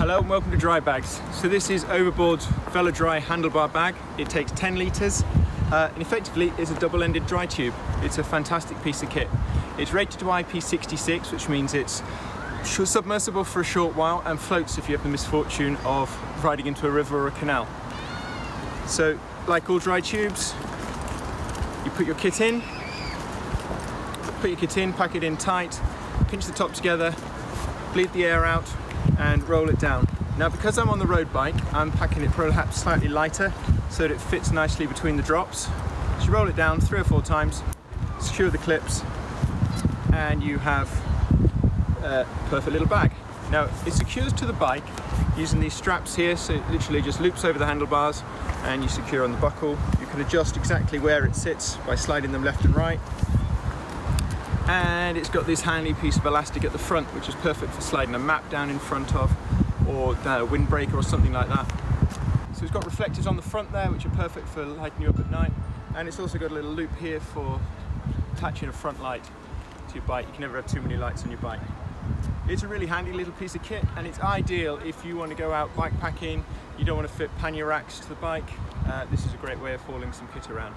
Hello and welcome to DryBags. So this is Overboard's VeloDry Handlebar bag. It takes 10 litres and effectively is a double-ended dry tube. It's a fantastic piece of kit. It's rated to IP66, which means it's submersible for a short while and floats if you have the misfortune of riding into a river or a canal. So like all dry tubes, you put your kit in, pack it in tight, pinch the top together, bleed the air out and roll it down. Now because I'm on the road bike, I'm packing it perhaps slightly lighter so that it fits nicely between the drops. So you roll it down 3 or 4 times, secure the clips, and you have a perfect little bag. Now it secures to the bike using these straps here, so it literally just loops over the handlebars and you secure on the buckle. You can adjust exactly where it sits by sliding them left and right. And it's got this handy piece of elastic at the front, which is perfect for sliding a map down in front of, or a windbreaker or something like that. So it's got reflectors on the front there, which are perfect for lighting you up at night. And it's also got a little loop here for attaching a front light to your bike. You can never have too many lights on your bike. It's a really handy little piece of kit, and it's ideal if you want to go out bikepacking, you don't want to fit pannier racks to the bike. This is a great way of hauling some kit around.